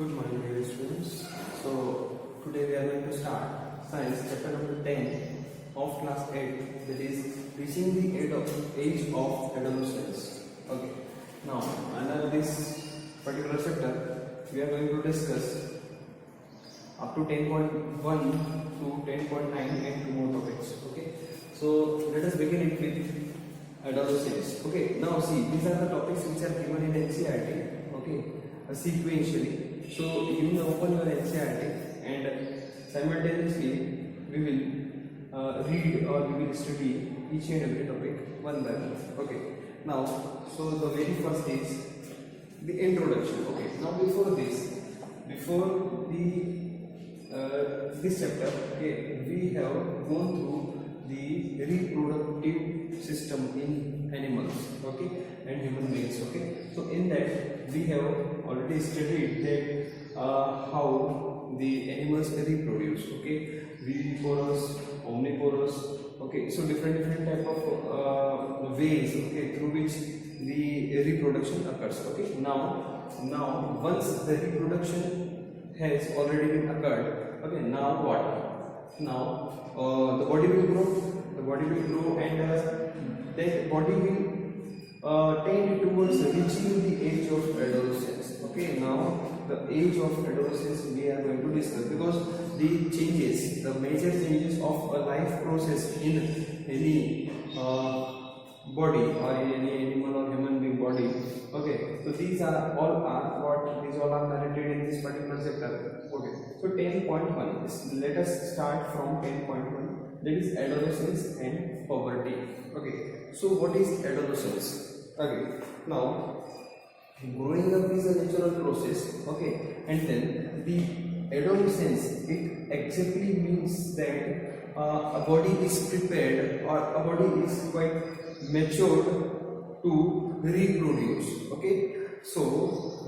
Good morning, dear students. So today we are going to start science chapter number 10 of class 8, that is reaching the age of adolescence. Okay. Now under this particular chapter we are going to discuss up to 10.1 to 10.9 and two more topics. Okay. So let us begin it with adolescence. Okay. Now see, these are the topics which are given in NCERT. Okay. Sequentially. So you will open your NCERT and simultaneously we will read or we will study each and every topic one by one. Okay. Now, so the very first is the introduction. Okay. Now before this chapter, okay, we have gone through the reproductive system in animals, okay, and human beings. Okay. So in that we have already studied that how the animals reproduce. Okay, viviparous, omnivorous. Okay, so different type of ways, okay, through which the reproduction occurs. Okay, now once the reproduction has already been occurred, okay, now what? Now the body will grow, and that body will tend towards reaching the age of adolescence. Okay, now the age of adolescence we are going to discuss, because the changes, the major changes of a life process in any body or in any animal or human being body. Okay, so these all are narrated in this particular chapter. Okay, so 10.1, let us start from 10.1, that is adolescence and puberty. Okay, so what is adolescence? Okay, now growing up is a natural process. Okay, and then the adolescence, it exactly means that a body is prepared or a body is quite matured to reproduce. Okay, so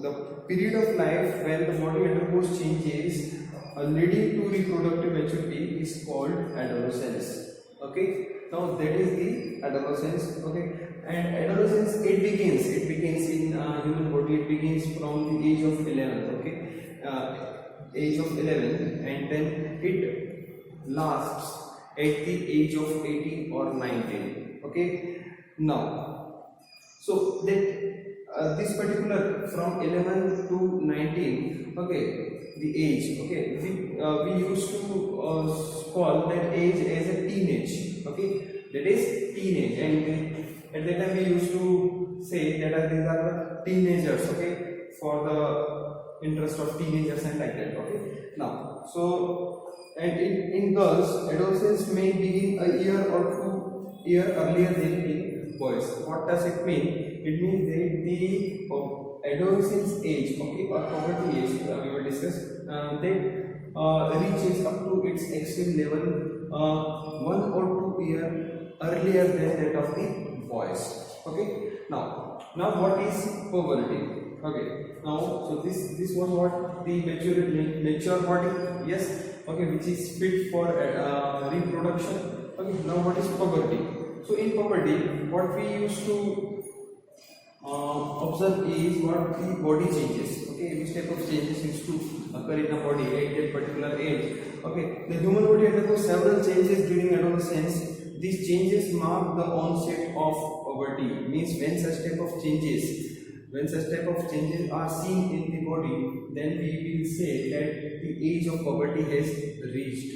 the period of life when the body undergoes changes leading to reproductive maturity is called adolescence. Okay, now that is the adolescence. Okay, and adolescence, it begins in human body, it begins from the age of 11. Okay, age of 11, and then it lasts at the age of 18 or 19. Okay, now so that this particular from 11 to 19, okay, the age, okay, we used to call that age as a teenage. Okay, that is teenage, and at that time we used to say that these are the teenagers. Okay, for the interest of teenagers and like that. Okay, now so, and in girls, adolescence may begin a year or 2 years earlier than in boys. What does it mean? It means that the adolescence age, okay, or puberty age, we will discuss, that reaches up to its extreme level 1 or 2 years earlier than that of the boys. Okay, now what is puberty? Okay, now so this was what the mature body, yes, okay, which is fit for reproduction. Okay, now what is puberty? So in puberty, what we used to observe is what the body changes. Okay, which type of changes used to occur in a body at that particular age. Okay, the human body undergoes several changes during adolescence. These changes mark the onset of puberty. Means when such type of changes are seen in the body, then we will say that the age of puberty has reached.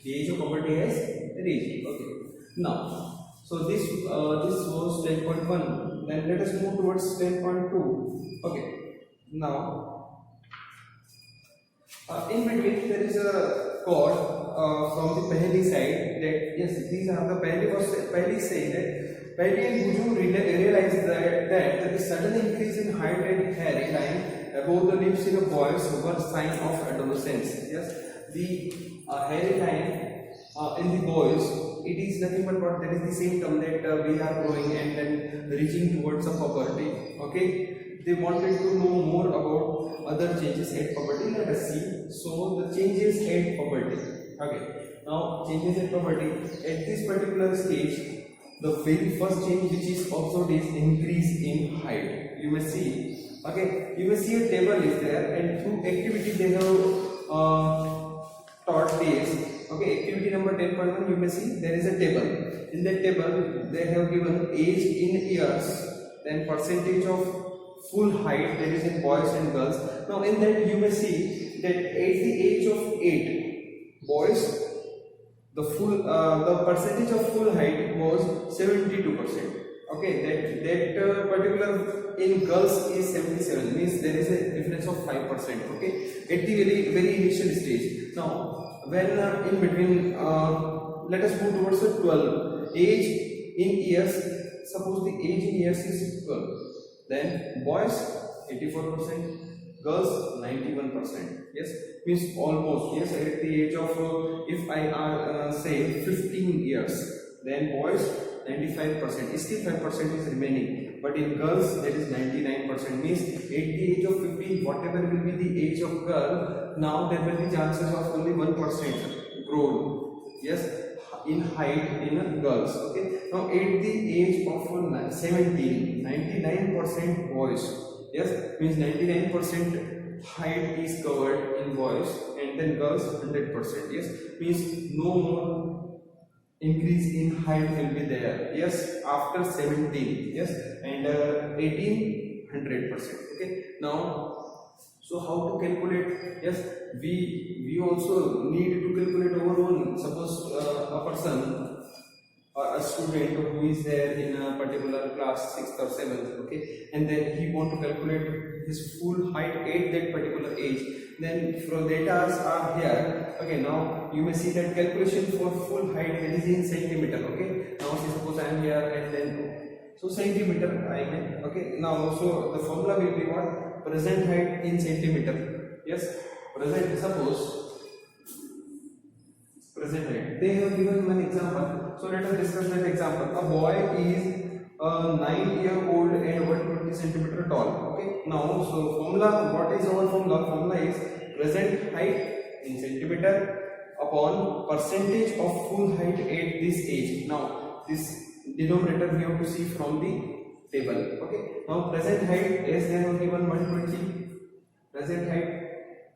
The age of puberty has reached. Okay. Now, so this was 10.1. Then let us move towards 10.2. Okay. Now, in between there is a chord from the Paheli side, that yes, these are the Paheli say that Paheli and Buju realized that the sudden increase in height and hairy line above the lips in a boys were sign of adolescence. Yes, the hairy line in the boys, it is nothing but what, that is the same term that we are growing and then reaching towards a puberty. Okay, they wanted to know more about other changes at puberty. Let us see. So the changes at puberty. Okay, now changes at puberty, at this particular stage, the very first change which is observed is increase in height. You may see Okay, you may see a table is there, and through activity they have taught this. Okay, activity number 10.1, you may see there is a table. In that table they have given age in years, then percentage of full height, that is in boys and girls. Now in that you may see that at the age of 8 boys, the percentage of full height was 72%. Okay, that particular in girls is 77, means there is a difference of 5%. Okay, at the very initial stage. Now when in between, let us move towards the 12 age in years. Suppose the age in years is 12, then boys 84%, girls 91%. Yes, means almost, yes, at the age of if I say 15 years, then boys 95%, still 5% is remaining, but in girls that is 99%. Means at the age of 15, whatever will be the age of girl, now there will be chances of only 1% grown, yes, in height in girls. Okay, now at the age of 17, 99% boys, yes, means 99% height is covered in boys, and then girls 100%. Yes, means no more increase in height will be there. Yes, after 17, yes, and 18, 100%. Okay, now so how to calculate? Yes, we also need to calculate our own. Suppose a person or a student who is there in a particular class 6th or 7th, okay, and then he want to calculate his full height at that particular age. Then from data are here. Okay, now you may see that calculation for full height is in centimeter. Okay, now suppose I am here, and then so centimeter I may. Okay, now so the formula will be what? Present height in centimeter. Yes, present, suppose present height. They have given one example, so let us discuss that example. A boy is 9-year-old and 120 centimeter tall. Okay, now so formula, what is our formula? Formula is present height in centimeter upon percentage of full height at this age. Now this denominator we have to see from the table. Okay, now present height, as they have given 120, present height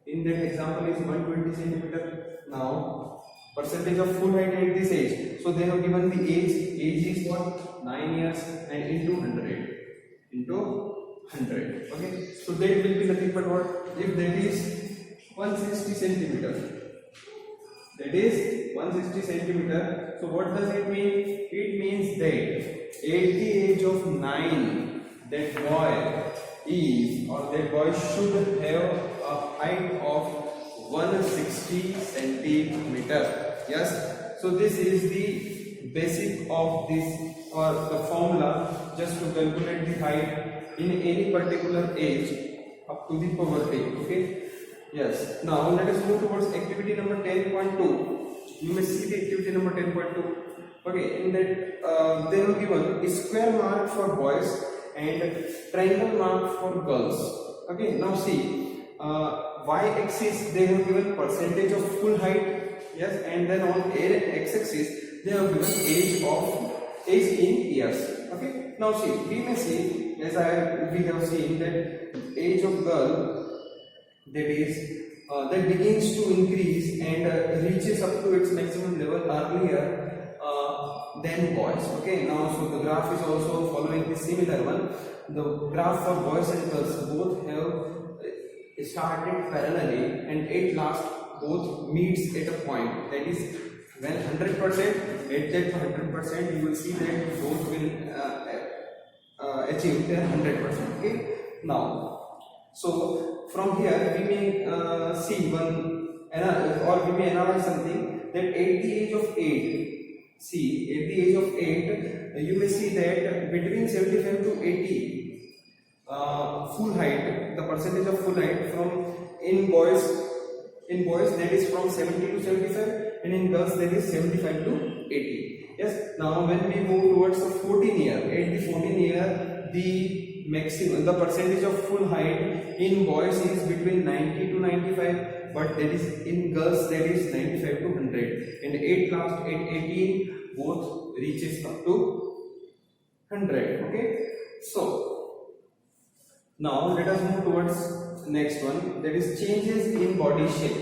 in that example is 120 centimeter. Now percentage of full height at this age, so they have given the age is what? 9 years, and into 100, into 100. Okay, so that will be nothing but what? If that is 160 centimeter, that is 160 centimeter, so what does it mean? It means that at the age of 9, that boy is, or that boy should have a height of 160 centimeter. Yes, so this is the basic of this, or the formula just to calculate the height in any particular age up to the puberty. Okay, yes. Now let us move towards activity number 10.2. You may see the activity number 10.2. Okay, in that they have given a square mark for boys and triangle mark for girls. Okay, now see, y-axis they have given percentage of full height, yes, and then on x-axis they have given age in years. Okay, now see, we may see, as we have seen that age of girl, that is that begins to increase and reaches up to its maximum level earlier than boys. Okay, now so the graph is also following the similar one. The graph for boys and girls both have started parallelly, and at last both meets at a point, that is when 100%, at that 100% you will see that both will achieve their 100%. Okay, now so from here we may see one, or we may analyze something, that at the age of 8, see, at the age of 8, you may see that between 75 to 80 full height, the percentage of full height from in boys that is from 70 to 75, and in girls that is 75 to 80. Yes, now when we move towards the 14 year, at the 14 year the maximum, the percentage of full height in boys is between 90 to 95, but that is in girls that is 95 to 100, and at 18 both reaches up to 100. Okay, so Now let us move towards next one, that is changes in body shape.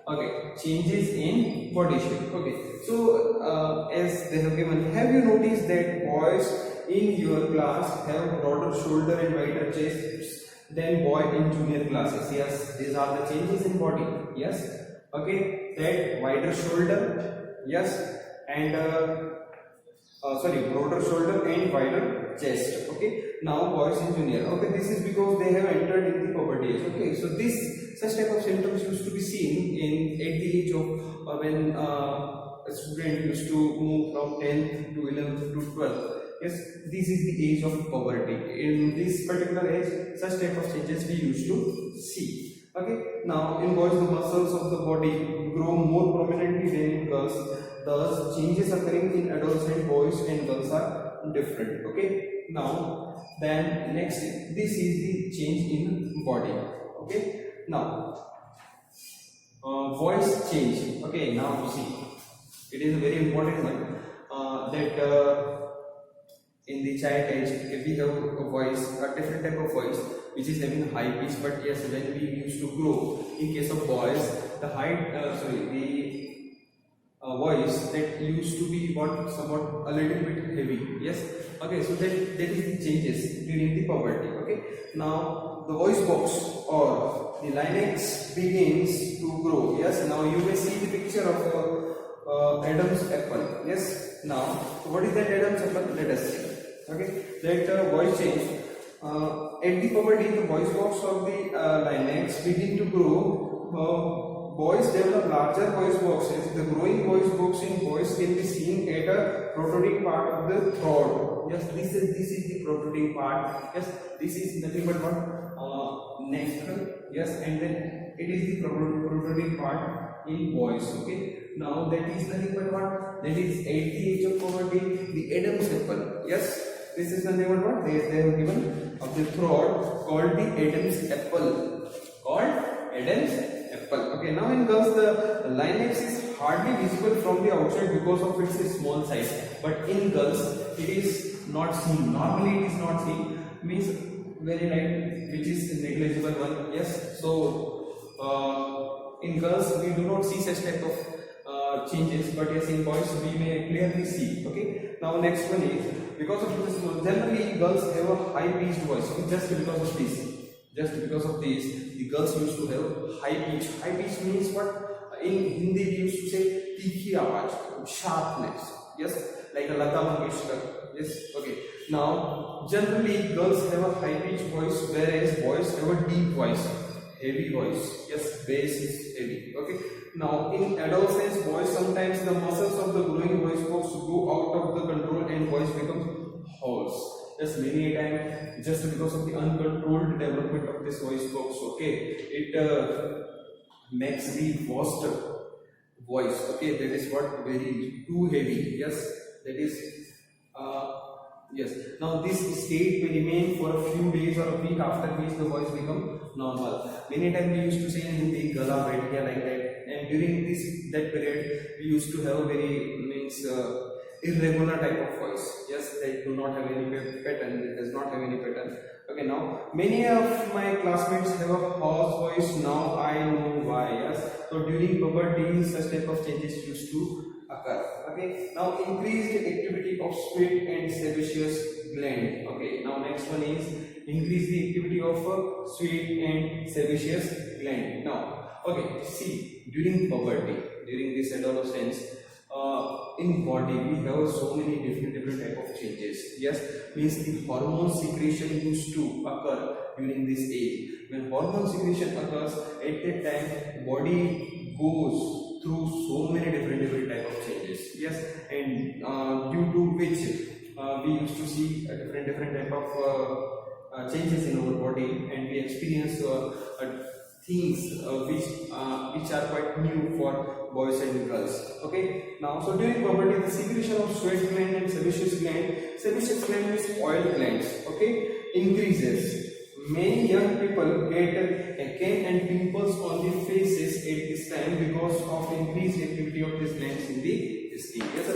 Okay, changes in body shape. Okay, so as they have given, have you noticed that boys in your class have broader shoulder and wider chests than boy in junior classes? Yes, these are the changes in body. Yes, okay, that wider shoulder, yes, and broader shoulder and wider chest. Okay, now boys in junior. Okay, this is because they have entered in the puberty age. Okay, so this such type of symptoms used to be seen in at the age of when a student used to move from 10th to 11th to 12th. Yes, this is the age of puberty. In this particular age, such type of changes we used to see. Okay, now in boys the muscles of the body grow more prominently than in girls. Thus, changes occurring in adolescent boys and girls are different. Okay, now then next, this is the change in body. Okay, now voice change. Okay, now see, it is a very important one that in the child age, if we have a voice, a different type of voice which is having a high pitch, but yes, when we used to grow, in case of boys, the voice that used to be somewhat a little bit heavy. Yes, okay, so that is the changes during the puberty. Okay, now the voice box or the larynx begins to grow. Yes, now you may see the picture of Adam's apple. Yes, now what is that Adam's apple? Let us see. Okay, that voice change at the puberty, the voice box of the larynx begin to grow. Boys develop larger voice boxes. The growing voice box in boys can be seen at a protruding part of the throat. Yes, this is the protruding part. Yes, this is nothing but what nasal. Yes, and then it is the protruding part in boys. Okay, now that is nothing but what? That is at the age of puberty, the Adam's apple. Yes, this is nothing but what? They have given of the throat called the Adam's apple. Called Adam's apple. Okay, now in girls the larynx is hardly visible from the outside because of its small size, but in girls it is not seen. Normally it is not seen, means very light, which is negligible one. Yes, so in girls we do not see such type of changes, but yes, in boys we may clearly see. Okay, now next one is, because of this, generally girls have a high pitched voice. Just because of this, the girls used to have high pitch. High pitch means what? In Hindi we used to say tikhi awaaz, sharpness. Yes, like a Lata Mangeshkar. Yes, okay. Now generally girls have a high pitched voice, whereas boys have a deep voice, heavy voice. Yes, bass is heavy. Okay. Now in adolescence, boys sometimes the muscles of the growing voice box go out of the control and voice becomes hoarse. Yes, many a time, just because of the uncontrolled development of this voice box, okay, it makes the worst voice. Okay, that is what, very too heavy. Yes, that is yes. Now this state will remain for a few days or a week, after which the voice become normal. Many times we used to say in Hindi gala baith gaya, like that, and during that period we used to have a very irregular type of voice. Yes, they do not have any pattern. It does not have any pattern. Okay, now many of my classmates have a hoarse voice. Now I know why. Yes, so during puberty such type of changes used to occur. Okay, now increased activity of sweat and sebaceous gland. Okay, now next one is increase the activity of sweat and sebaceous gland. Now, okay, see, during puberty, during this adolescence, in body we have so many different type of changes. Yes, means the hormone secretion used to occur during this age. When hormone secretion occurs, at that time body goes through so many different type of changes. Yes, and due to which we used to see a different type of changes in our body, and we experience things which are quite new for boys and girls. Okay, now so during puberty the secretion of sweat gland and sebaceous gland is oil glands, okay, increases. Many young people get acne and pimples on their faces at this time because of increased activity of these glands in the skin. Yes,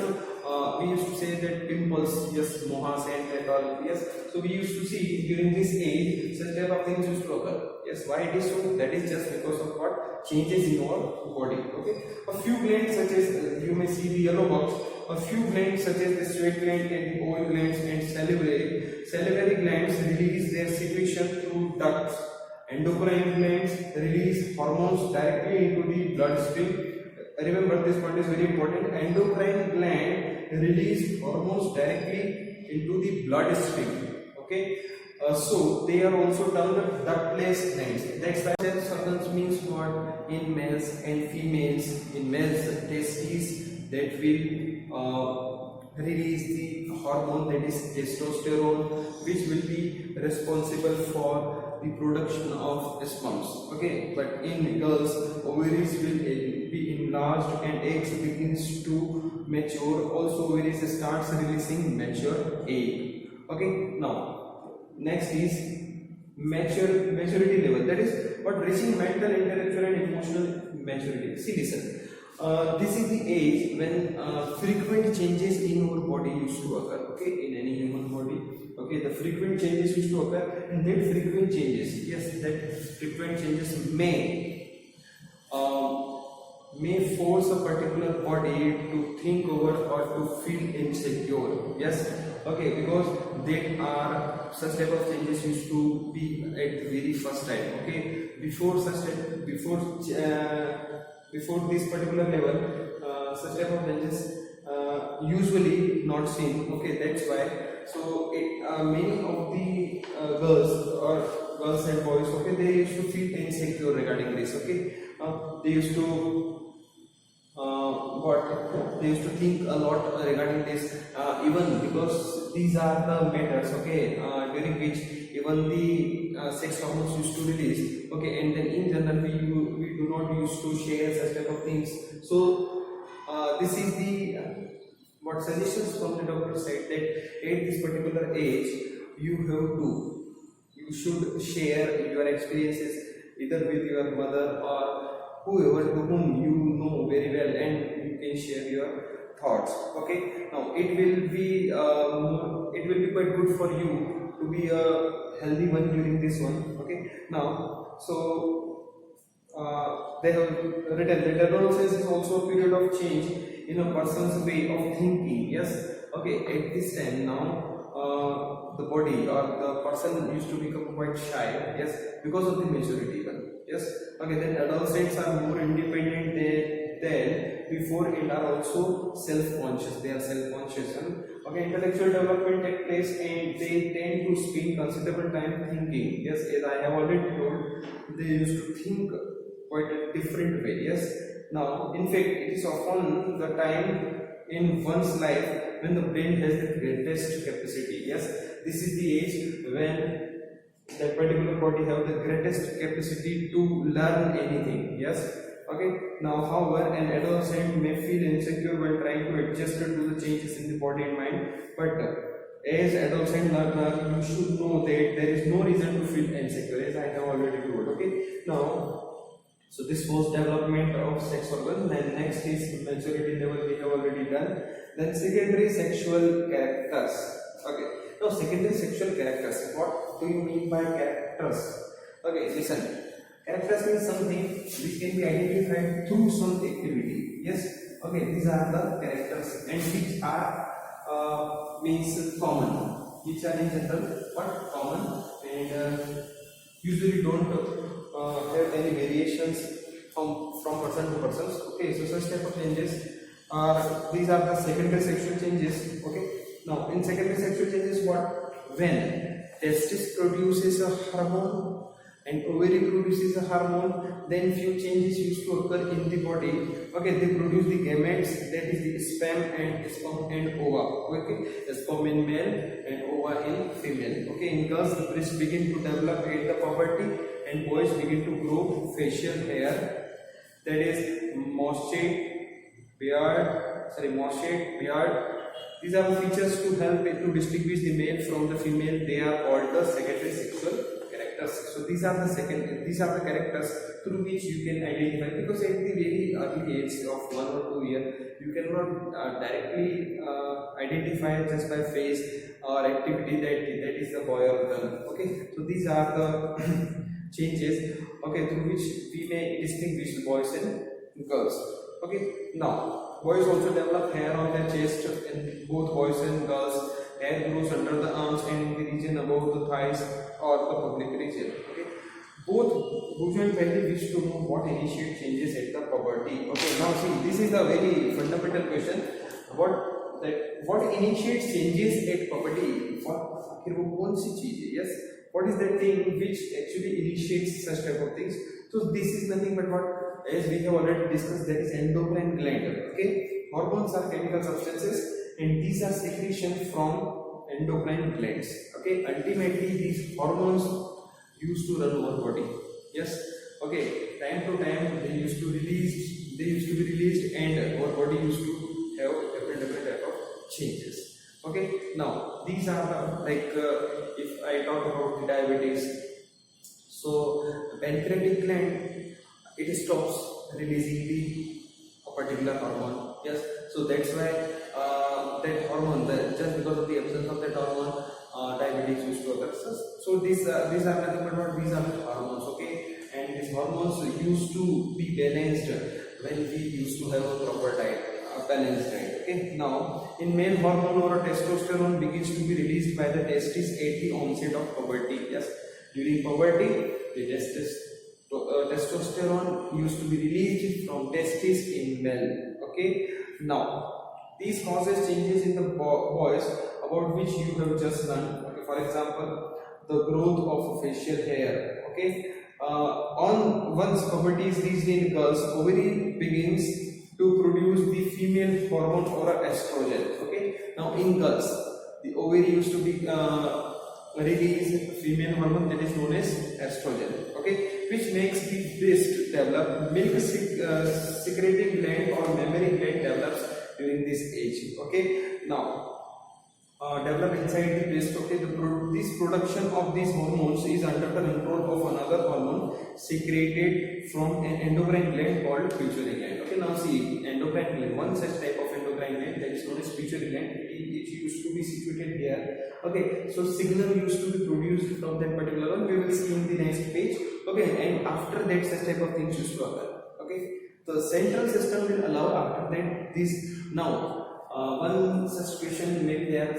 we used to say that pimples, yes, mohas and all, yes. So we used to see during this age such type of things used to occur. Yes, why it is so? That is just because of what changes in our body. Okay, a few glands such as you may see the yellow box. A few glands such as the sweat gland and the oil glands and salivary glands release their secretion through ducts. Endocrine glands release hormones directly into the bloodstream. Remember, this point is very important. Endocrine gland release hormones directly into the bloodstream. Okay, so they are also termed ductless glands. That's why sex organs means what in males and females. In males, testes that will release the hormone that is testosterone, which will be responsible for the production of sperms. Okay, but in girls, ovaries will be enlarged and eggs begins to mature. Also, ovaries starts releasing mature egg. Okay, now next is maturity level. That is what reaching mental, intellectual, and emotional maturity. See, listen. This is the age when frequent changes in our body used to occur. Okay, in any human body. Okay, the frequent changes used to occur, and that frequent changes, yes, that frequent changes may force a particular body to think over or to feel insecure. Yes, okay, because they are such type of changes used to be at very first time. Okay, before this particular level, such type of changes usually not seen. Okay, that's why. So many of the girls and boys, okay, they used to feel insecure regarding this. Okay, they used to they used to think a lot regarding this, even because these are the matters, okay, during which even the sex hormones used to release. Okay, and then in general we do not used to share such type of things. So this is the what suggestions from the doctor said, that at this particular age you should share your experiences either with your mother or whoever to whom you know very well, and you can share your thoughts. Okay, now it will be quite good for you to be a healthy one during this one. Okay, now so they have written that adolescence is also a period of change in a person's way of thinking. Yes, okay, at this time now the body or the person used to become quite shy. Yes, because of the maturity one. Yes, okay, then adolescents are more independent than before and are also self-conscious. They are self-conscious. Okay, intellectual development takes place and they tend to spend considerable time thinking. Yes, as I have already told, they used to think quite a different way. Yes, now in fact it is often the time in one's life when the brain has the greatest capacity. Yes, this is the age when that particular body have the greatest capacity to learn anything. Yes, okay, now however an adolescent may feel insecure while trying to adjust to the changes in the body and mind, but as adolescent learner you should know that there is no reason to feel insecure, as I have already told. Okay, now so this was development of sex organ. Then next is maturity level, we have already done. Then secondary sexual characters. Okay, now secondary sexual characters, what do you mean by characters? Okay, listen, characters means something which can be identified through some activity. Yes, okay, these are the characters, and which are means common, which are in general what common, and usually don't have any variations from person to person. Okay, so such type of changes are, these are the secondary sexual changes. Okay, now in secondary sexual changes, what, when testis produces a hormone and ovary produces a hormone, then few changes used to occur in the body. Okay, they produce the gametes, that is the sperm and ova. Okay, the sperm in male and ova in female. Okay, in girls the breast begin to develop at the puberty, and boys begin to grow facial hair, that is moschate beard. These are the features to help to distinguish the male from the female. They are called the secondary sexual characters. characteristics. So these are the characters through which you can identify, because at the very early age of 1 or 2 years you cannot directly identify just by face or activity that is the boy or girl. Okay, so these are the changes, okay, through which we may distinguish boys and girls. Okay, now boys also develop hair on their chest, and both boys and girls hair grows under the arms and in the region above the thighs or the public region. Okay, both Bhuju and Pehli wish to know what initiate changes at the puberty. Okay, now see, this is a very fundamental question. What initiates changes at puberty? आखिर वो कौन सी चीज है? Yes, what is that thing which actually initiates such type of things? So this is nothing but what, as we have already discussed, that is endocrine gland. Okay, hormones are chemical substances and these are secretions from endocrine glands. Okay, ultimately these hormones used to run our body. Yes, okay, time to time they used to be released and our body used to have different type of changes. Okay, now these are the, like if I talk about the diabetes, so pancreatic gland, it stops releasing a particular hormone. Yes, so that's why that hormone, just because of the absence of that hormone, diabetes used to occur. So these are nothing but what, these are the hormones. Okay, and these hormones used to be balanced when we used to have a proper diet, a balanced diet. Okay, now in male, hormone or testosterone begins to be released by the testes at the onset of puberty. Yes, during puberty the testosterone used to be released from testes in male. Okay, now these causes changes in the boys about which you have just learned. Okay, for example, the growth of facial hair. Okay, once puberty is reached in girls, ovary begins to produce the female hormone or estrogen. Okay, now in girls the ovary used to be release female hormone that is known as estrogen. Okay, which makes the breast develop, milk secreting gland or mammary gland develops during this age. Okay, now develop inside the breast. Okay, this production of these hormones is under the control of another hormone secreted from an endocrine gland called pituitary gland. Okay, now see, endocrine gland, one such type of endocrine gland that is known as pituitary gland, it used to be situated here. Okay, so signal used to be produced from that particular one. We will see in the next page. Okay, and after that such type of things used to occur. Okay, the central system will allow after that this. Now one such question may be there,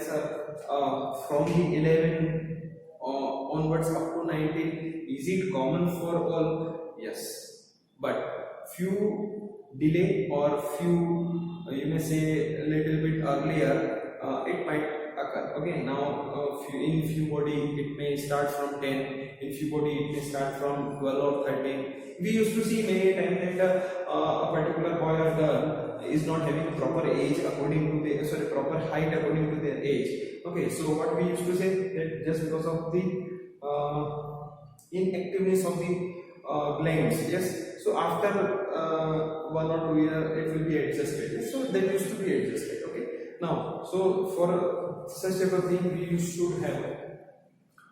from the 11 onwards up to 19, is it common for all? Yes, but few delay or few you may say a little bit earlier it might occur. Okay, now in few body it may start from 10, in few body it may start from 12 or 13. We used to see many times that a particular boy or girl is not having proper age according to the proper height according to their age. Okay, so what we used to say, that just because of the inactiveness of the glands. Yes, so after 1 or 2 years it will be adjusted. So that used to be adjusted. Okay, now so for such type of thing we should have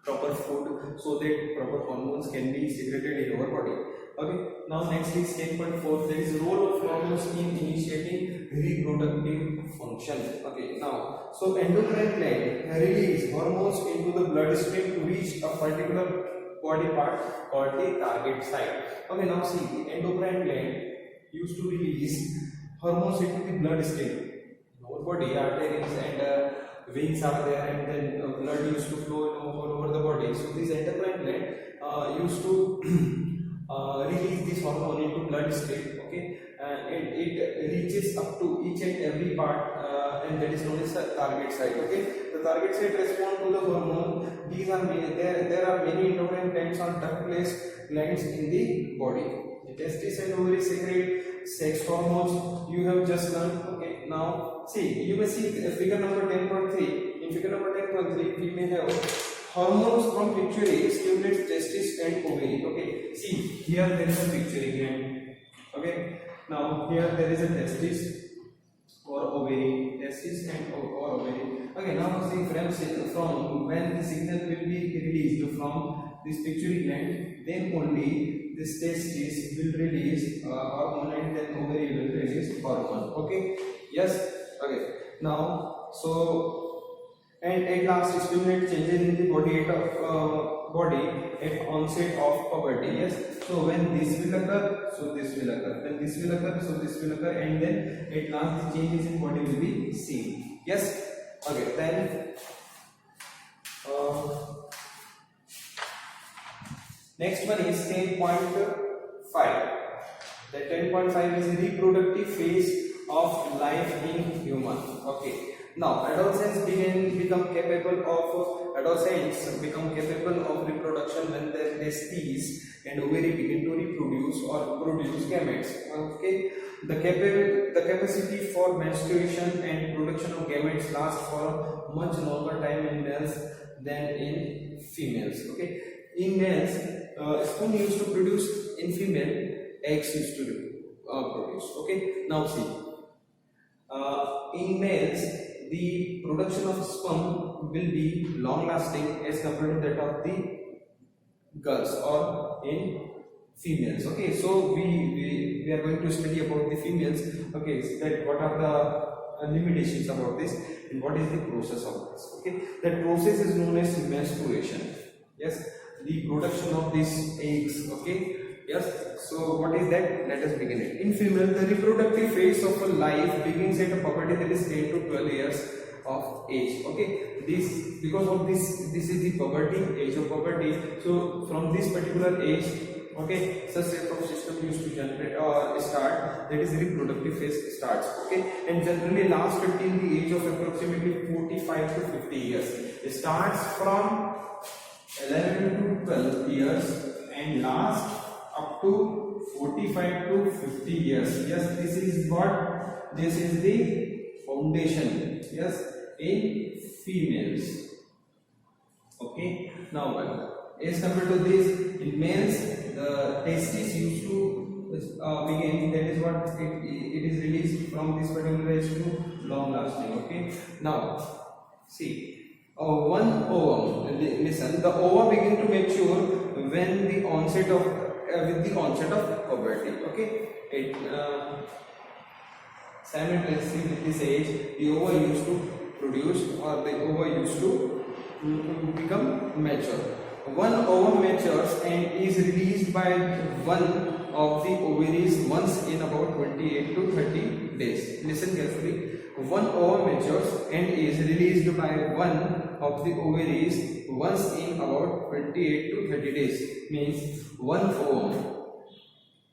proper food so that proper hormones can be secreted in our body. Okay, now next is 10.4, there is role of hormones in initiating reproductive function. Okay, now so endocrine gland release hormones into the bloodstream to reach a particular body part called the target site. Okay, now see, the endocrine gland used to release hormones into the bloodstream. Our body, arteries and veins are there, and then blood used to flow all over the body. So this endocrine gland used to release this hormone into bloodstream. Okay, and it reaches up to each and every part, and that is known as the target site. Okay, the target site respond to the hormone. These are many, there are many endocrine glands or duct-placed glands in the body. The testes and ovary secrete sex hormones. You have just learned. Okay, now see, you may see figure number 10.3. In figure number 10.3, we may have hormones from pituitary stimulates testes and ovary. Okay, see here there is a pituitary gland. Okay, now here there is a testis or ovary, testis and or ovary. Okay, now see friends, from when the signal will be released from this pituitary gland, then only this testis will release hormone, and then ovary will release hormone. Okay, yes. Okay, now and at last stimulate changes in the body at onset of puberty. Yes, so when this will occur, so this will occur, then this will occur, so this will occur, and then at last the changes in body will be seen. Yes. Okay, then next one is 10.5. The 10.5 is the reproductive phase of life in human. Okay. Now, adolescents become capable of reproduction when their testes and ovary begin to reproduce or produce gametes. Okay. The capacity for menstruation and production of gametes lasts for a much longer time in males than in females. Okay. In males, sperm used to produce; in female, eggs used to produce. Okay. Now see, in males, the production of sperm will be long lasting as compared to that of the girls or in females. Okay, so we are going to study about the females. Okay, so that what are the limitations about this and what is the process of this. Okay, that process is known as menstruation. Yes, the production of these eggs. Okay, yes, so what is that? Let us begin it. In female, the reproductive phase of a life begins at a puberty, that is 10 to 12 years of age. Okay, this because of this is the puberty, age of puberty. So from this particular age, okay, such type of system used to generate or start, that is reproductive phase starts. Okay, and generally lasts until the age of approximately 45 to 50 years. It starts from 11 to 12 years and lasts up to 45 to 50 years. Yes, this is the foundation. Yes, in females. Okay, now as compared to this, in males, the testes used to begin, that is what it is released from this particular age to long lasting. Okay, now see, one ovum, listen, the ova begin to mature when the onset of with the onset of puberty. Okay, it simultaneously with this age, the ova used to produce, or the ova used to become mature. One ovum matures and is released by one of the ovaries once in about 28 to 30 days. Listen carefully. One ovum matures and is released by one of the ovaries once in about 28 to 30 days. Means one ovum.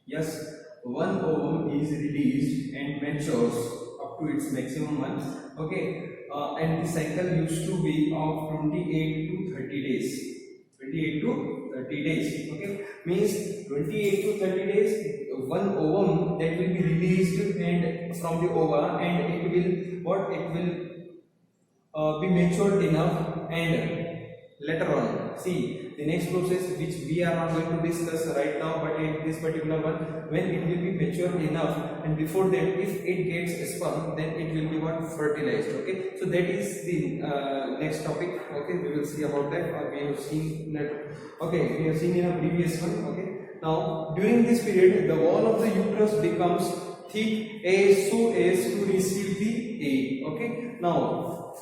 Yes, one ovum is released and matures up to its maximum months. Okay, and the cycle used to be of 28 to 30 days. 28 to 30 days. Okay, means 28 to 30 days, one ovum that will be released and from the ova, and it will be matured enough, and later on, see, the next process which we are not going to discuss right now, but in this particular one, when it will be mature enough, and before that, if it gets sperm, then it will be fertilized. Okay, so that is the next topic. Okay, we will see about that, or we have seen that. Okay, we have seen in a previous one. Okay, now during this period, the wall of the uterus becomes thick so as to receive the egg. Okay, now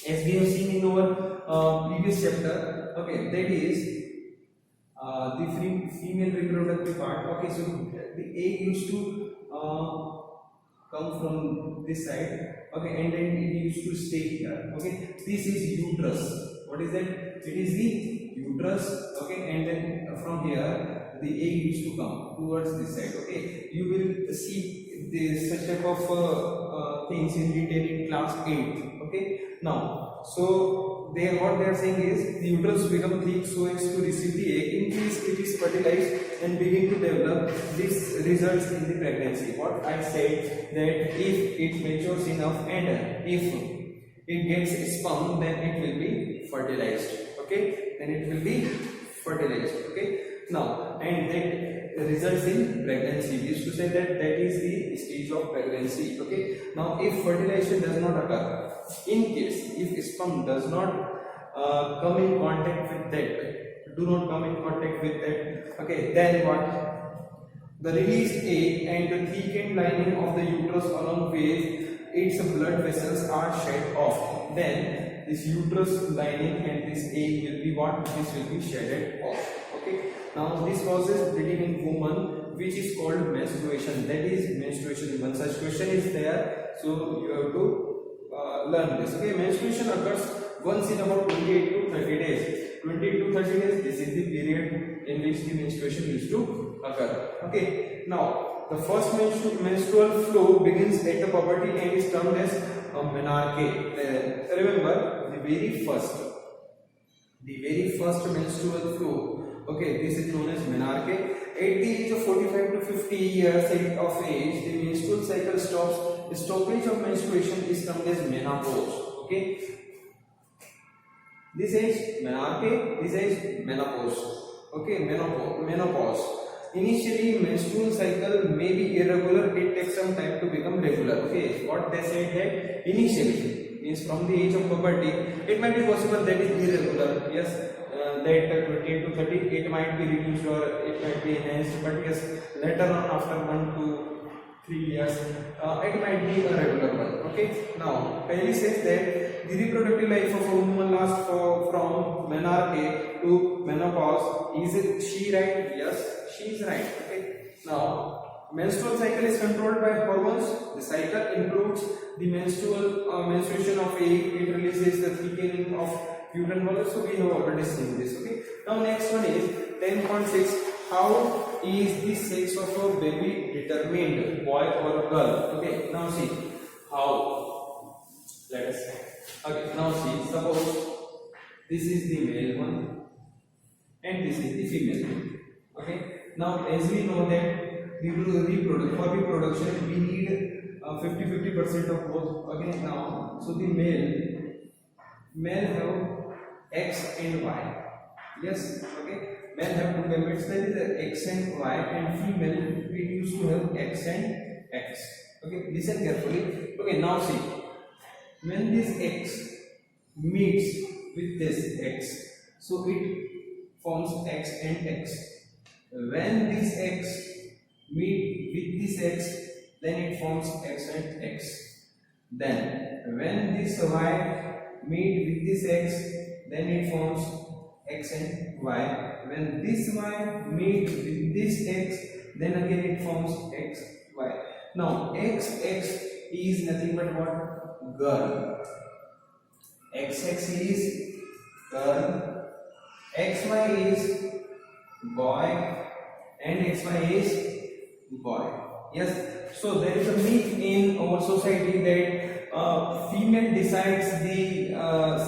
as we have seen in our previous chapter, okay, that is the female reproductive part. Okay, so the egg used to come from this side. Okay, and then it used to stay here. Okay, this is uterus. What is that? It is the uterus. Okay, and then from here the egg used to come towards this side. Okay, you will see this such type of things in detail in class 8. Okay, now so what they are saying is the uterus become thick so as to receive the egg. In case it is fertilized and begin to develop, this results in the pregnancy. What I said, that if it matures enough and if it gets sperm, then it will be fertilized. Okay, then it will be fertilized. Okay, now and that results in pregnancy. We used to say that is the stage of pregnancy. Okay, now if fertilization does not occur, in case if sperm does not come in contact with that do not come in contact with that. Okay, then what? The released egg and the thickened lining of the uterus along with its blood vessels are shed off. Then this uterus lining and this egg will be what? This will be shedded off. Okay. Now this causes bleeding in woman, which is called menstruation. That is menstruation. One such question is there, so you have to learn this. Okay. Menstruation occurs once in about 28 to 30 days. 28 to 30 days. This is the period in which the menstruation used to occur. Okay. Now the first menstrual flow begins at the puberty and is termed as menarche. Remember the very first menstrual flow. Okay, this is known as menarche. At the age of 45 to 50 years of age, the menstrual cycle stops. The stoppage of menstruation is termed as menopause. Okay, this is menarche. This is menopause. Okay, menopause. Initially, menstrual cycle may be irregular. It takes some time to become regular. Okay, what they said that initially means from the age of puberty, it might be possible that is irregular. Yes. That 28 to 30 it might be reduced or it might be enhanced, but yes, later on after 1 to 3 years it might be a regular one. Okay, now Bailey says that the reproductive life of a woman lasts from menarche to menopause. Is she right? Yes, she is right. Okay, now menstrual cycle is controlled by hormones. The cycle includes the menstruation of egg. It releases the thickening of uterine wall. So we have already seen this. Okay. Now next one is 10.6. How is the sex of a baby determined, boy or girl? Okay. Now see how. Let us see. Okay. Now see. Suppose this is the male one and this is the female one. Okay. Now as we know that for reproduction we need 50% of both. Okay. Now so the male have X and Y. Yes, okay. Male have two gametes, that is X and Y, and female we used to have X and X. Okay, listen carefully. Okay, now see. When this X meets with this X, so it forms X and X. When this X meet with this X, then it forms X and X. Then when this Y meet with this X, then it forms X and Y. When this Y meet with this X, then again it forms X, Y. Now X is nothing but what? Girl. XX is girl. XY is boy. And XY is boy. Yes. So there is a myth in our society that female decides the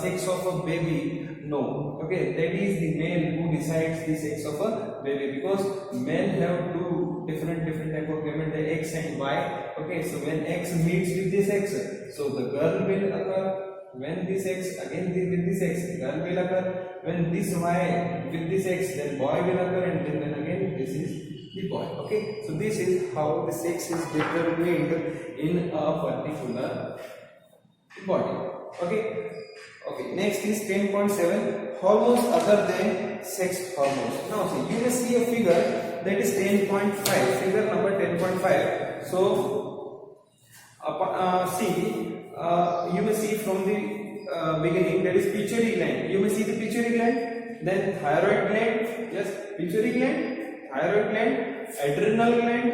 sex of a baby. No, okay, that is the male who decides the sex of a baby, because men have two different type of gamete, the X and Y. Okay, so when X meets with this X, so the girl will occur. When this X again with this X, girl will occur. When this Y with this X, then boy will occur, and then again this is the boy. Okay, so this is how the sex is determined in a particular body. Okay. Okay, next is 10.7, hormones other than sex hormones. Now see, you may see a figure that is 10.5, figure number 10.5. So you may see from the beginning, that is pituitary gland. You may see the pituitary gland, then thyroid gland, yes, pituitary gland, thyroid gland, adrenal gland,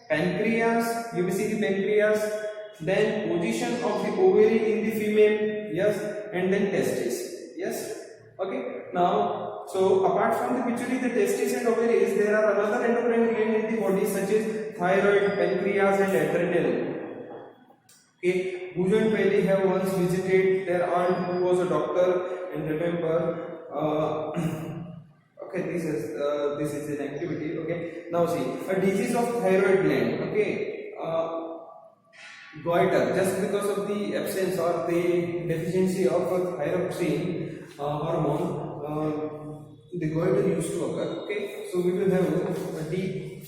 pancreas. You may see the pancreas, then position of the ovary in the female, yes, and then testes. Yes. Okay. Now, so apart from the pituitary, the testes and ovaries, there are another endocrine gland in the body such as thyroid, pancreas, and adrenal. Okay. Bujo and Bailey have once visited their aunt who was a doctor, and remember. Okay, this is an activity. Okay. Now see, a disease of thyroid gland. Okay. Goiter, just because of the absence or the deficiency of a thyroxine hormone, the goiter used to occur. Okay, so we will have a deep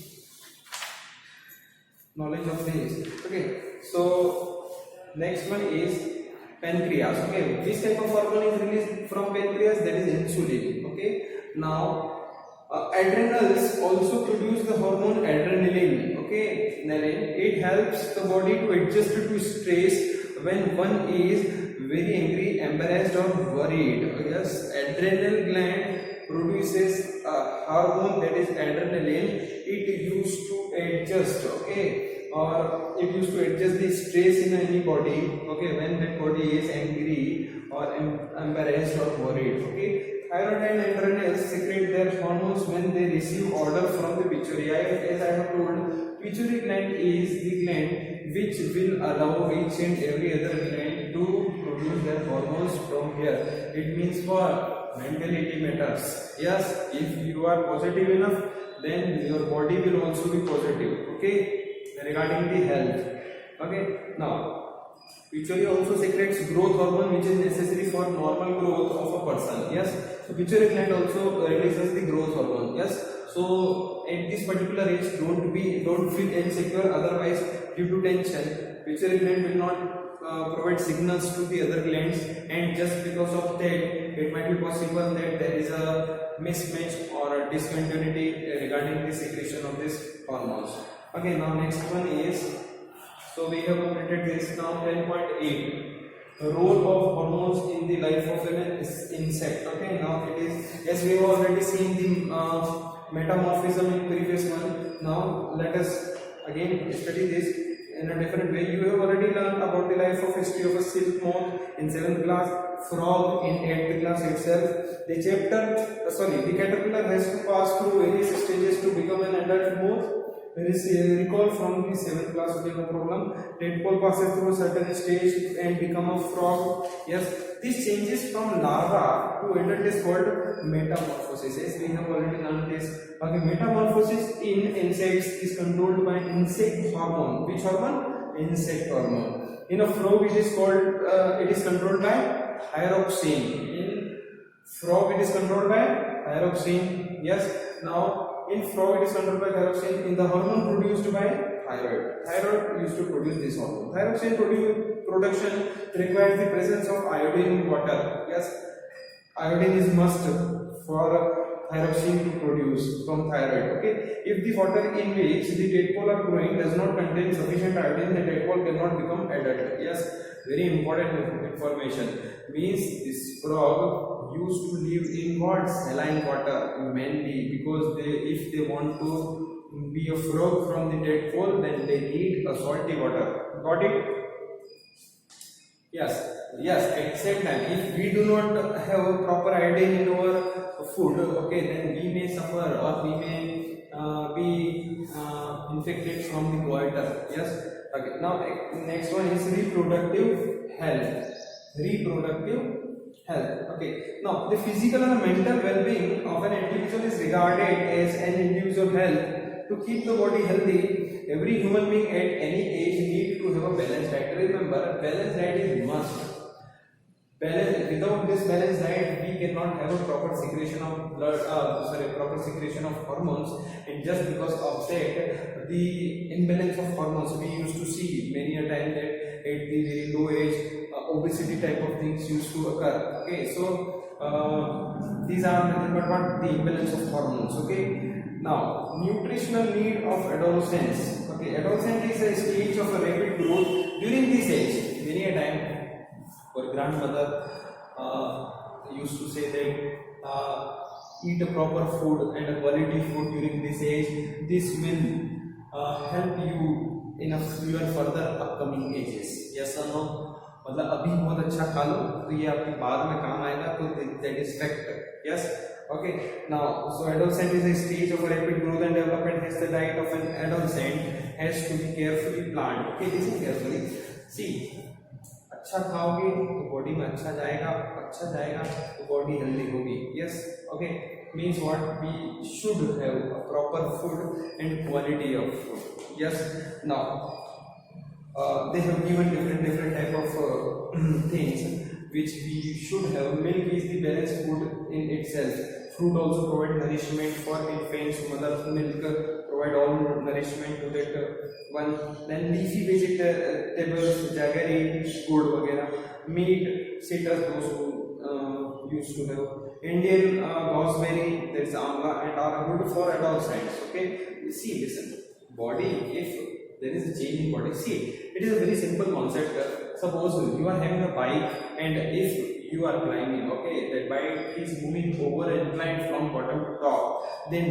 knowledge of this. Okay, so next one is pancreas. Okay, this type of hormone is released from pancreas, that is insulin. Okay, Now adrenals also produce the hormone adrenaline. Okay, it helps the body to adjust to stress when one is very angry, embarrassed or worried. Yes, adrenal gland produces a hormone that is adrenaline. It used to adjust, okay, or it used to adjust the stress in any body, okay, when that body is angry or embarrassed or worried. Okay, thyroid and adrenals secrete their hormones when they receive order from the pituitary. As I have told, pituitary gland is the gland which will allow each and every other gland to produce their hormones from here. It means for mentality matters. Yes, if you are positive enough, then your body will also be positive. Okay, regarding the health. Okay, now pituitary also secretes growth hormone which is necessary for normal growth of a person. Yes, so pituitary gland also releases the growth hormone. Yes, so at this particular age, don't feel insecure. Otherwise, due to tension, pituitary gland will not provide signals to the other glands, and just because of that, it might be possible that there is a mismatch or a discontinuity regarding the secretion of these hormones. Okay, now next one is, so we have completed this. Now 10.8, the role of hormones in the life of an insect. Okay, now it is, as we have already seen the metamorphism in previous one. Now let us again study this in a different way. You have already learned about the life of history of a silk moth in 7th class, frog in 8th class itself. The caterpillar has to pass through various stages to become an adult moth. Recall from the 7th class, okay, no problem. Tadpole passes through a certain stage and become a frog. Yes, this changes from larva to adult is called metamorphosis. Yes, we have already learned this. Okay, metamorphosis in insects is controlled by insect hormone. Which hormone? Insect hormone. In a frog, it is called. It is controlled by thyroxine. In frog, it is controlled by thyroxine. Yes. Now, in frog, it is controlled by thyroxine. In the hormone produced by thyroid. Thyroid used to produce this hormone. Thyroxine production requires the presence of iodine in water. Yes, iodine is must for thyroxine to produce from thyroid. Okay, if the water in which the tadpole are growing does not contain sufficient iodine, the tadpole cannot become adult. Yes, very important information. Means this frog used to live in what? Saline water mainly, because if they want to be a frog from the tadpole, then they need a salty water. Got it? Yes. Yes, at the same time, if we do not have proper iodine in our food, okay, then we may suffer or we may be infected from the goiter. Yes. Okay. Now next one is reproductive health. Reproductive health. Okay. Now the physical and mental well-being of an individual is regarded as an individual health. To keep the body healthy, every human being at any age needs to have a balanced diet. Remember, balanced diet is must. Without this balanced diet, we cannot have a proper secretion of proper secretion of hormones. And just because of that, the imbalance of hormones, we used to see many a time that at the very low age, obesity type of things used to occur. Okay, so these are nothing but what? The imbalance of hormones. Okay. Now, nutritional need of adolescence. Okay, adolescence is a stage of a rapid growth. During this age, many a time, our grandmother used to say that eat a proper food and a quality food during this age. This will help you in your further upcoming ages. Yes or no? मतलब अभी बहुत अच्छा खा लो तो ये आपके बाद में काम आएगा, तो that is fact. Yes. Okay. Now, so adolescent is a stage of rapid growth and development. Hence, the diet of an adolescent has to be carefully planned. Okay, listen carefully. See, अच्छा खाओगे तो body में अच्छा जाएगा तो body healthy होगी. Yes. Okay. Means what? We should have a proper food and quality of food. Yes. Now, they have given different type of things which we should have. Milk is the balanced food in itself. Fruit also provide nourishment for infants. Mother's milk provide all nourishment to that one. Then leafy vegetables, jaggery, gourd, वगैरह. Meat, citrus, those who used to have. Indian gooseberry, there is amla, and are good for adolescents. Okay, see, listen, body, if there is a change in body, see, it is a very simple concept. Suppose you are having a bike, and if you are climbing, okay, that bike is moving over an incline from bottom to top, then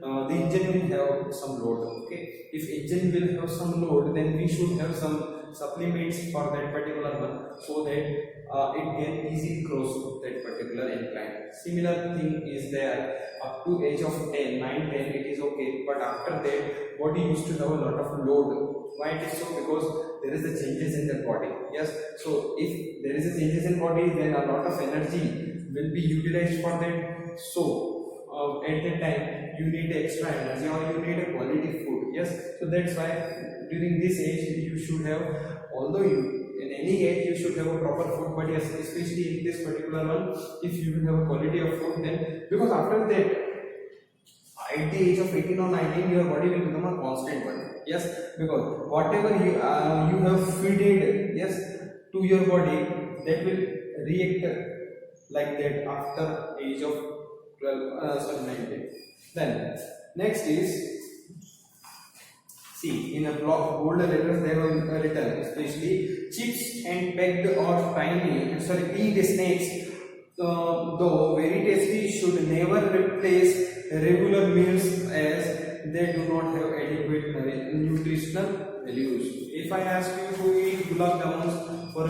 the engine will have some load. Okay, if engine will have some load, then we should have some supplements for that particular one, so that it can easily cross that particular incline. Similar thing is there up to age of 10, 9, 10, it is okay, but after that body used to have a lot of load. Why it is so? Because there is a changes in the body. Yes, so if there is a changes in body, then a lot of energy will be utilized for that. So at that time you need extra energy, or you need a quality food. Yes, so that's why during this age you should have, although you in any age you should have a proper food, but yes, especially in this particular one, if you will have a quality of food, then because after that at the age of 18 or 19 your body will become a constant one. Yes, because whatever you have fed, yes, to your body, that will react like that after age of 19. Then next is, see, in a block bolder letters they were written, especially chips and pegged or pegged snakes, though very tasty, should never replace regular meals, as they do not have adequate nutritional values. If I ask you to eat gulab jamuns for a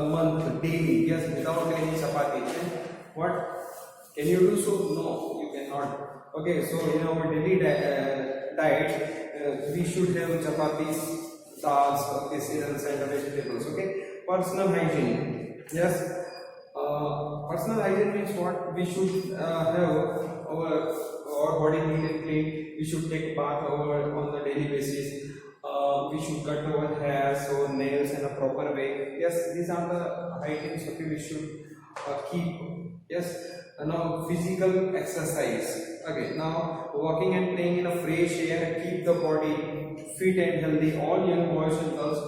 month daily, yes, without any chapati, then what can you do so? No, you cannot. Okay, so in our daily diet, we should have chapatis, dals, cereals, and vegetables. Okay, personal hygiene. Yes, personal hygiene means what? We should have our body neat and clean. We should take bath on the daily basis. We should cut our hairs or nails in a proper way. Yes, these are the items okay, we should keep. Yes, now physical exercise. Okay, now walking and playing in a fresh air keep the body fit and healthy. All young boys and girls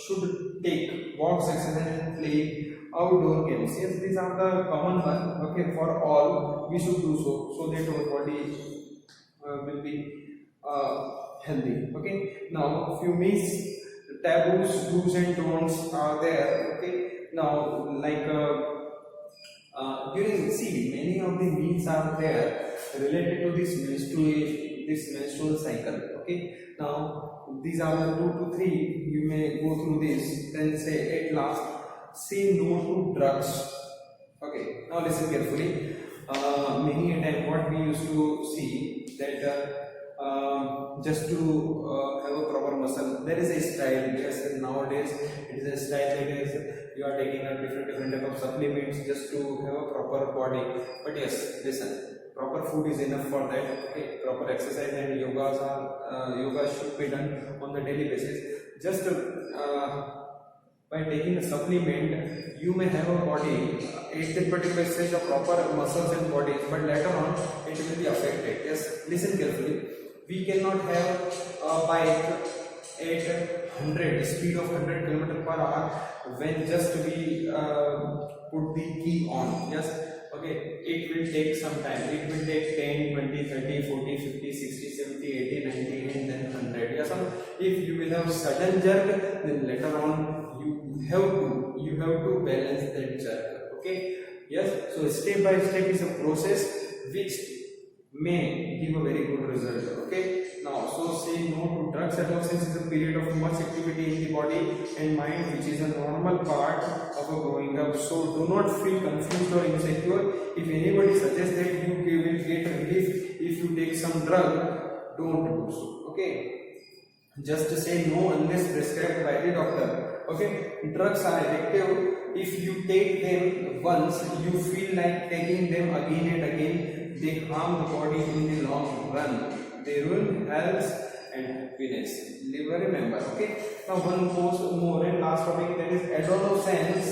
should take walks, exercise, and play outdoor games. Yes, these are the common one. Okay, for all we should do so that our body will be healthy. Okay, now few myths, taboos, do's and don'ts are there. Okay, now like during, see, many of the myths are there related to this menstrual cycle. Okay, now these are the 2 to 3. You may go through this, then say at last, say no to drugs. Okay, now listen carefully. Many a time what we used to see that just to have a proper muscle, there is a style. Yes, and nowadays it is a style that is you are taking a different type of supplements just to have a proper body. But yes, listen, proper food is enough for that. Okay, proper exercise and yoga should be done on the daily basis. Just by taking a supplement, you may have a body at that particular stage of proper muscles and bodies, but later on it will be affected. Yes, listen carefully. We cannot have a bike at speed of 100 km per hour when just we put the key on. Yes, okay, it will take some time. It will take 10, 20, 30, 40, 50, 60, 70, 80, 90, and then 100. Yes, if you will have sudden jerk, then later on you have to balance that jerk. Okay, yes, so step by step is a process which may give a very good result. Okay, now so say no to drugs. Adolescence is a period of much activity in the body and mind, which is a normal part of a growing up. So do not feel confused or insecure. If anybody suggests that you will get relief if you take some drug, don't do so. Okay, just say no unless prescribed by the doctor. Okay, drugs are addictive. If you take them once, you feel like taking them again and again. They harm the body in the long run. They ruin health and happiness. Remember. Okay. Now one more and last topic, that is adolescent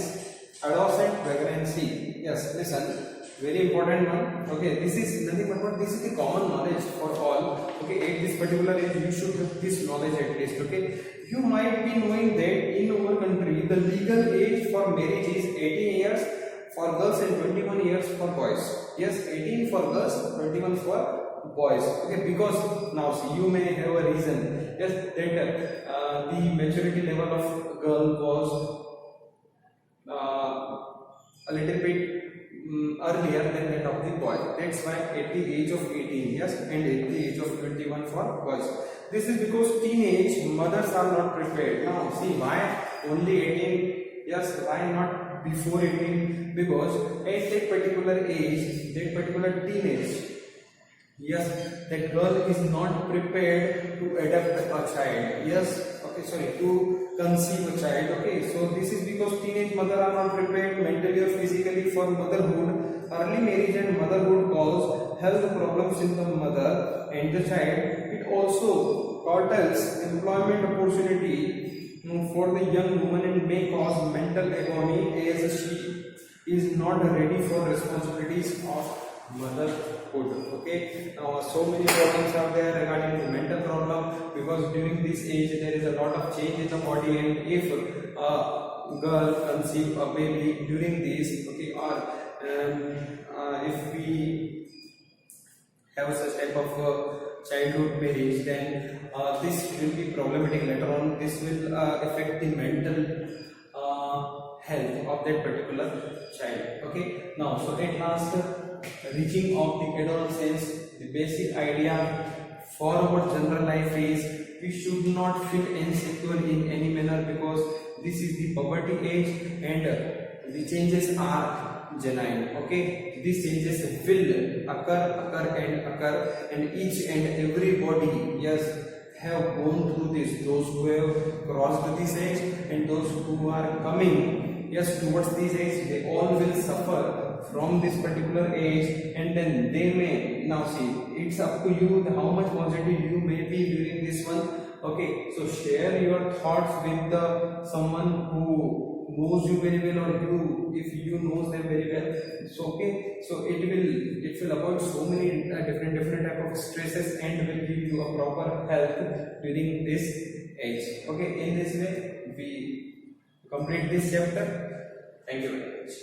pregnancy. Yes, listen. Very important one. Okay, this is nothing but what, this is the common knowledge for all. Okay, at this particular age you should have this knowledge at least. Okay, you might be knowing that in our country the legal age for marriage is 18 years for girls and 21 years for boys. Yes, 18 for girls, 21 for boys. Okay, because now see, you may have a reason, yes, that the maturity level of girl was a little bit earlier than that of the boy. That's why at the age of 18, yes, and at the age of 21 for boys. This is because teenage mothers are not prepared. Now see, why only 18? Yes, why not before 18? Because at that particular age, that particular teenage, yes, that girl is not prepared to adopt a child. Yes, okay, sorry, to conceive a child. Okay, so this is because teenage mother are not prepared mentally or physically for motherhood. Early marriage and motherhood cause health problems in the mother and the child. It also curtails employment opportunity for the young woman and may cause mental agony as she is not ready for responsibilities of motherhood. Okay, now so many problems are there regarding the mental problem, because during this age there is a lot of change in the body, and if a girl conceive a baby during this, okay, or if we have such type of childhood marriage, then this will be problematic later on. This will affect the mental health of that particular child. Okay, now so at last, reaching of the adolescence, the basic idea for our general life is we should not feel insecure in any manner, because this is the puberty age and the changes are genuine. Okay, these changes will occur, and each and everybody, yes, have gone through this. Those who have crossed this age and those who are coming, yes, towards this age, they all will suffer from this particular age, and then they may, now see, it's up to you how much positive you may be during this one. Okay, so share your thoughts with someone who knows you very well, or you, if you knows them very well. So okay, so it will avoid so many different type of stresses and will give you a proper health during this age. Okay, in this way we complete this chapter. Thank you very much.